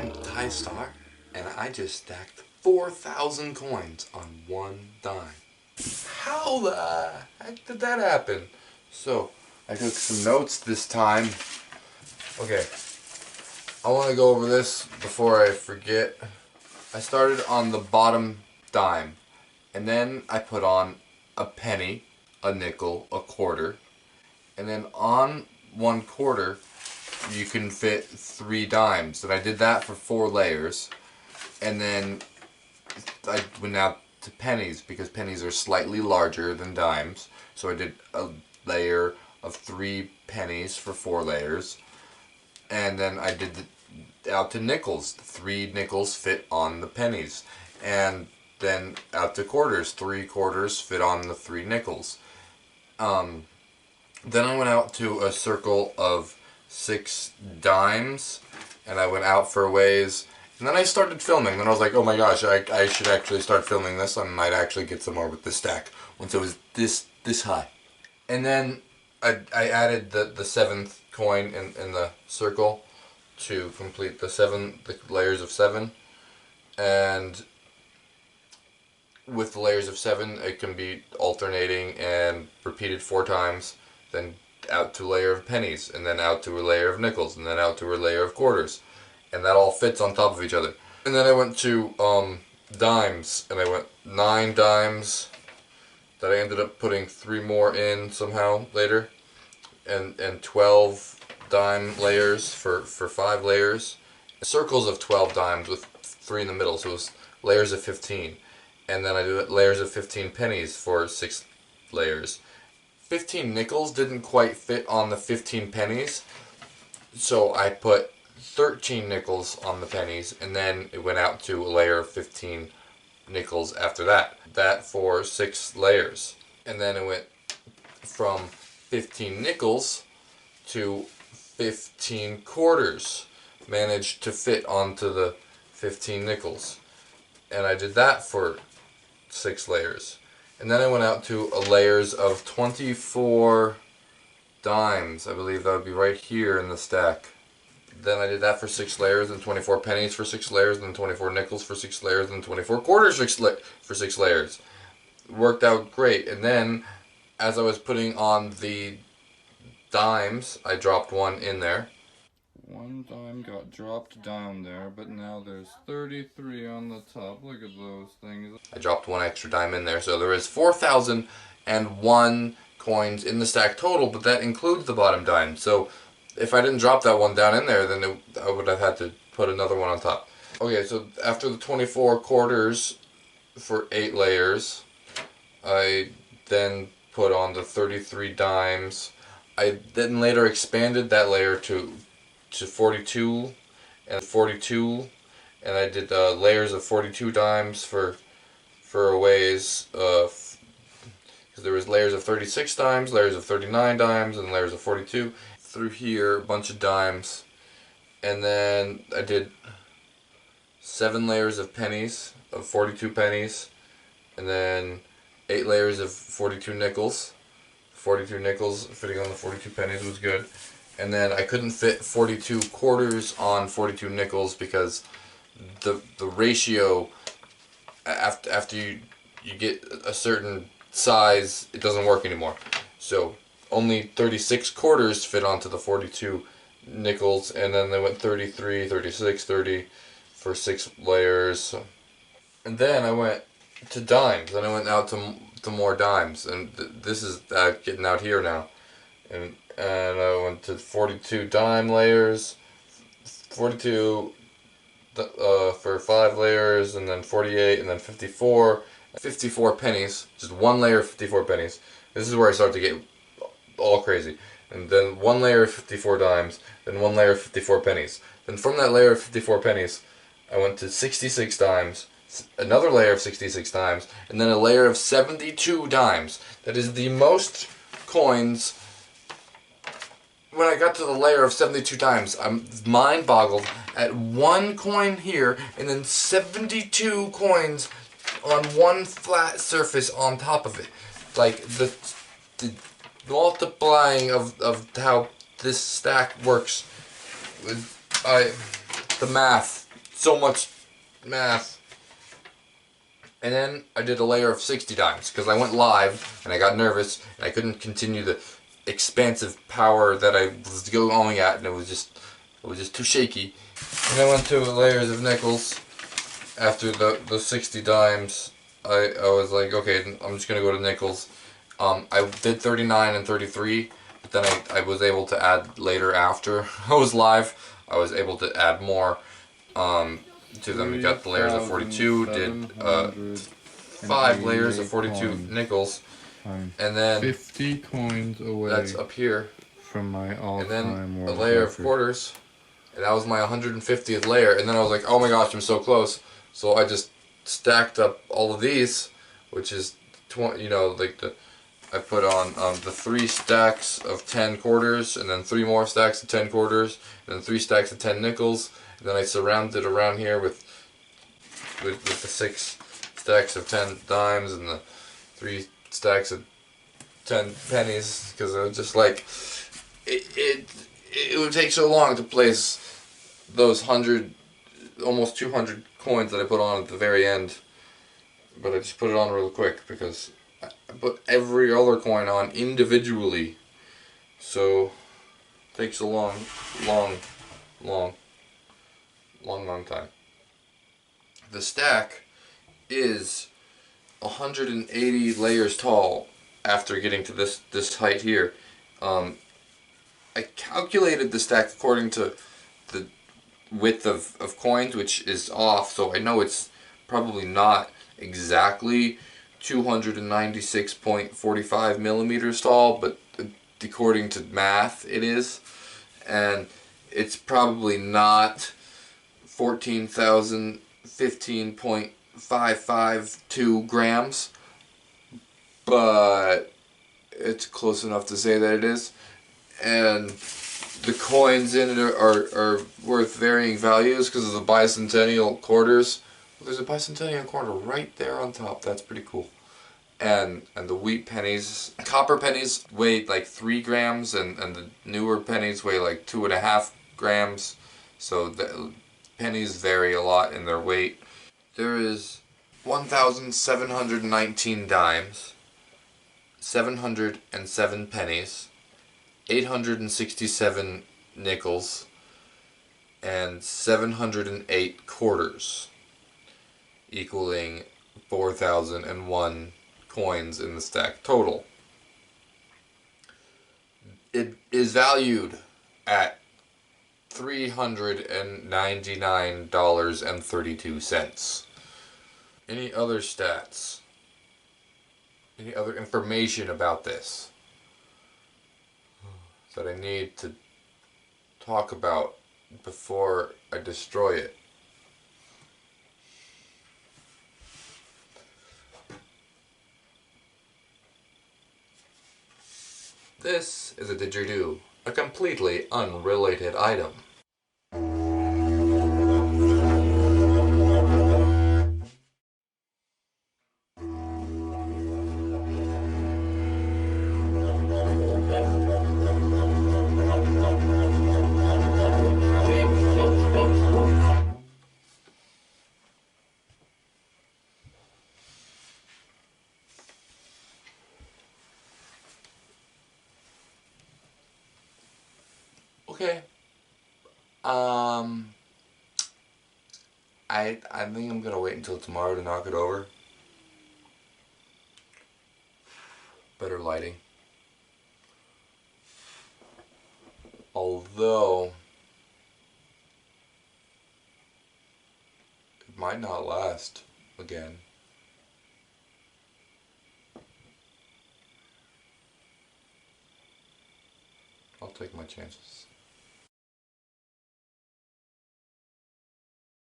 I'm TaiStar, and I just stacked 4,000 coins on one dime. How the heck did that happen? So, I took some notes this time. Okay, I want to go over this before I forget. I started on the bottom dime, and then I put on a penny, a nickel, a quarter, and then on 1/4 you can fit 3 dimes, and I did that for 4 layers. And then I went out to pennies because pennies are slightly larger than dimes, so I did a layer of 3 pennies for 4 layers. And then I did out to nickels. 3 nickels fit on the pennies, and then out to quarters. 3 quarters fit on the 3 nickels. Then I went out to a circle of 6 dimes, and I went out for a ways, and then I started filming. Then I was like, oh my gosh, I should actually start filming this. I might actually get some more with this stack once it was this high. And then I added the 7th coin in the circle to complete the layers of 7. And with the layers of 7, it can be alternating and repeated 4 times. Then out to a layer of pennies, and then out to a layer of nickels, and then out to a layer of quarters, and that all fits on top of each other. And then I went to dimes, and I went 9 dimes that I ended up putting 3 more in somehow later, and 12 dime layers for 5 layers, circles of 12 dimes with 3 in the middle, so it was layers of 15. And then I did layers of 15 pennies for 6 layers. 15 nickels didn't quite fit on the 15 pennies, so I put 13 nickels on the pennies, and then it went out to a layer of 15 nickels after that. That for 6 layers. And then it went from 15 nickels to 15 quarters. Managed to fit onto the 15 nickels. And I did that for 6 layers. And then I went out to layers of 24 dimes. I believe that would be right here in the stack. Then I did that for 6 layers, and 24 pennies for 6 layers, and 24 nickels for 6 layers, and 24 quarters for 6 layers. Worked out great. And then, as I was putting on the dimes, I dropped 1 in there. 1 dime got dropped down there, but now there's 33 on the top. Look at those things. I dropped 1 extra dime in there, so there is 4,001 coins in the stack total, but that includes the bottom dime. So if I didn't drop that 1 down in there, then I would have had to put another 1 on top. Okay, so after the 24 quarters for 8 layers, I then put on the 33 dimes. I then later expanded that layer to 42 and 42, and I did layers of 42 dimes for a ways, because there was layers of 36 dimes, layers of 39 dimes, and layers of 42. Through here, a bunch of dimes, and then I did 7 layers of pennies, of 42 pennies, and then 8 layers of 42 nickels. 42 nickels fitting on the 42 pennies was good. And then I couldn't fit 42 quarters on 42 nickels because the ratio after you get a certain size, it doesn't work anymore. So only 36 quarters fit onto the 42 nickels, and then they went 33, 36, 30 for 6 layers. And then I went to dimes, and I went out to more dimes, and this is getting out here now. And I went to 42 dime layers, 42 for 5 layers, and then 48, and then 54. 54 pennies, just 1 layer of 54 pennies. This is where I start to get all crazy. And then 1 layer of 54 dimes, then 1 layer of 54 pennies. Then from that layer of 54 pennies, I went to 66 dimes, another layer of 66 dimes, and then a layer of 72 dimes. That is the most coins. When I got to the layer of 72 dimes, I'm mind-boggled at 1 coin here, and then 72 coins on 1 flat surface on top of it. Like, the multiplying of how this stack works, the math so much math. And then I did a layer of 60 dimes because I went live and I got nervous and I couldn't continue the expansive power that I was going at, and it was just too shaky. And I went to layers of nickels after the 60 dimes. I was like, okay, I'm just gonna go to nickels. I did 39 and 33, but then I was able to add later after I was live. I was able to add more to them. We got the layers of 42, did 5 layers of 42 nickels, and then 50 coins away. That's up here. From my all-time and then world a layer record. of quarters, and that was my 150th layer. And then I was like, oh my gosh, I'm so close. So I just stacked up all of these, which is I put on the 3 stacks of 10 quarters, and then 3 more stacks of 10 quarters, and then 3 stacks of 10 nickels. And then I surrounded around here with the 6 stacks of 10 dimes and the 3 stacks of 10 pennies, because I was just like, it would take so long to place those 100, almost 200 coins that I put on at the very end. But I just put it on real quick because I put every other coin on individually. So it takes a long time. The stack is 180 layers tall after getting to this height here. I calculated the stack according to the width of coins, which is off, so I know it's probably not exactly 296.45 millimeters tall, but according to math it is. And it's probably not 14,015.552 grams, but it's close enough to say that it is. And the coins in it are worth varying values because of the bicentennial quarters. There's a bicentennial quarter right there on top. That's pretty cool. And the wheat pennies, copper pennies weigh like 3 grams, and the newer pennies weigh like 2.5 grams. So the pennies vary a lot in their weight. There is 1,719 dimes, 707 pennies, 867 nickels, and 708 quarters, equaling 4,001 coins in the stack total. It is valued at $399.32. Any other stats? Any other information about this that I need to talk about before I destroy it? This is a didgeridoo, a completely unrelated item. Okay. I think I'm gonna wait until tomorrow to knock it over. Better lighting. Although it might not last again. I'll take my chances.